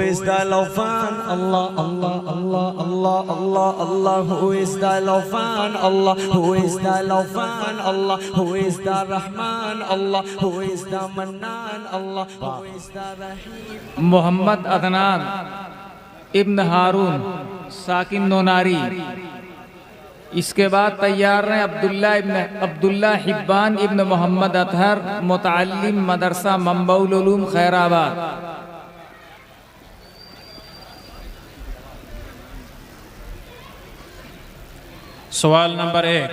is the Lawfan? Allah, Allah, Allah, Allah, Allah, Allah. Who is the Lawfan? Allah. Who is the Lawfan? Allah. Who is the Rahman? Allah. Who is the Mannan? Allah. Who is the Rahim? Mohammad Adnan इब्न हारून साकिन नोनारी। इसके बाद तैयार हैं अब्दुल्ला हिब्बान इब्न मोहम्मद अतहर मुतअल्लिम मदरसा मंबउल उलूम खैराबाद। सवाल number 1।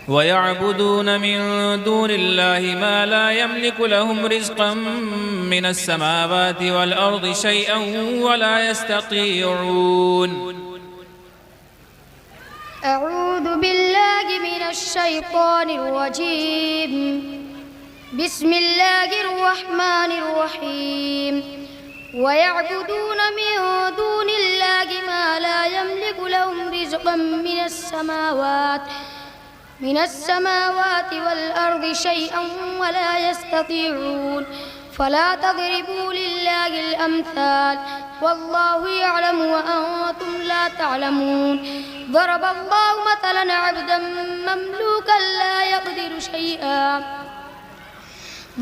वयअबुदून मिन दूनिल्लाहि मा ला यमलिकु लहुम रिज़्क़न minus समावाति वल अर्दि शैअन वला यस्ततीऊन। अऊज़ु बिल्लाहि मिनश शैतानिर रजीम। बिस्मिल्लाहिर रहमानिर रहीम। वयअबुदून मिन दूनिल्लाहि मा ला यमलिकु लहुम रिज़्क़न मिनस समावाति वल अर्दि शैअन वला यस्ततीऊन। फला तज़रिबू लिल्लाहिल अम्साल वल्लाहु यअलमु व अंतुम ला तअलमून। ज़रबल्लाहु मसलन अब्दन ममलूकन ला यक़दिरु शैअन।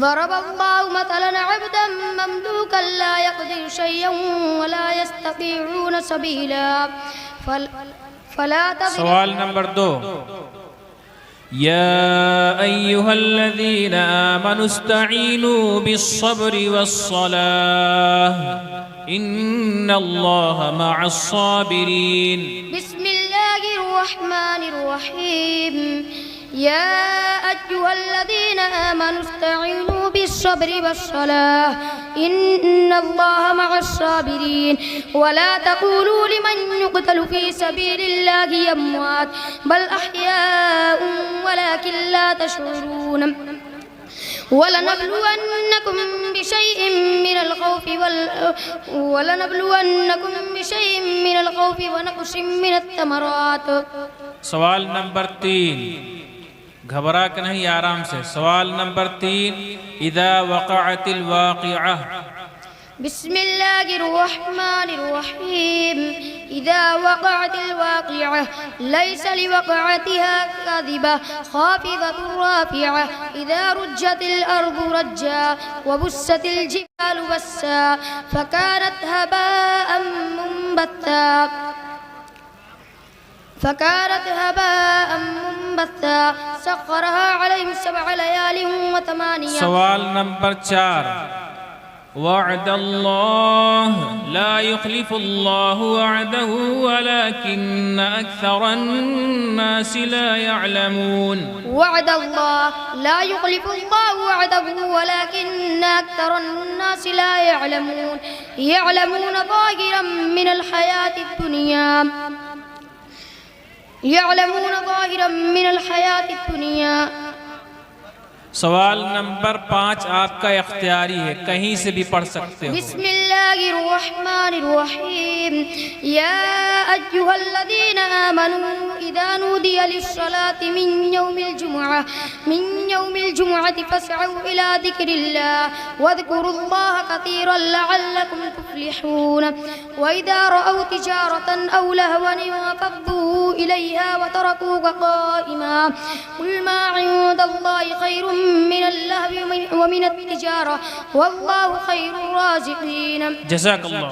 ज़रबल्लाहु मसलन अब्दन ममलूकन ला यक़दिरु शैअन वला यस्ततीऊन सबीला। फला तज़रिबू। सवाल नंबर 2। या अय्युहल्लज़ीना आमनु इस्तईनू बिस्सब्रि वस्सलाह इन्नल्लाहा मअस्साबिरीन। बिस्मिल्लाहिर रहमानिर रहीम। या अय्युहल्लज़ीना आमनु इस्तईनू बिस्सब्रि वस्सलाह इन्नल्लाहा मअस्साबिरीन। वला तक़ूलू लिमन युक़तलु फ़ी सबीलिल्लाहि अम्वात बल अह्याउन वलाकिन ला तशऊरून। वलनबलुवन्नकुम बिशैइन मिनल खौफ़ि व नक़्सिम मिनत तमरात। सवाल नंबर 3। घबरा के नहीं, आराम से। सवाल नंबर 3। इज़ा वक़अतिल वाक़िअह। बिस्मिल्लाहिर रहमानिर रहीम। इज़ा वक़अतिल वाक़िअह लैसा लिवक़अतिहा काज़िबह ख़ाफ़िज़तुर राफ़िअह। इज़ा रुज्जतिल अर्दु रज्जा व बुस्सतिल जिबालु बस्सा फ़कानत हबाअन मुंबत्था सख़्ख़रहा अलैहिम सबअ लयालिन व तमानिया। सवाल नंबर 4। वअदल्लाह ला युख़्लिफ़ुल्लाहु वअदहु वलाकिन्न अक्सरन्नासि ला यअलमून। वअदल्लाह ला युख़्लिफ़ुल्लाहु वअदहु वलाकिन्न अक्सरन्नासि ला यअलमून। यअलमून ज़ाहिरन मिनल हयातिद दुनिया। सवाल नंबर 5 आपका इख्तियारी है, कहीं से भी पढ़ सकते हो। बिस्मिल्लाहिर रहमानिर रहीम। या अय्युहल्लज़ीना आमनू इज़ा नूदिया लिस्सलाति मिन यौमिल जुमुअति फस्अऊ इला ज़िक्रिल्लाह वज़्कुरुल्लाह कसीरन लअल्लकुम तुफ़्लिहून। व इज़ा रअव तिजारतन औ लहवन इंफ़द्दू इलैहा व तरकूक क़ाइमा क़ुल मा इंदल्लाहि खैरुम मिनल लहवी व मिनत तिजारा वल्लाहु खैरुर राज़िक़ीन। जज़ाकल्लाह।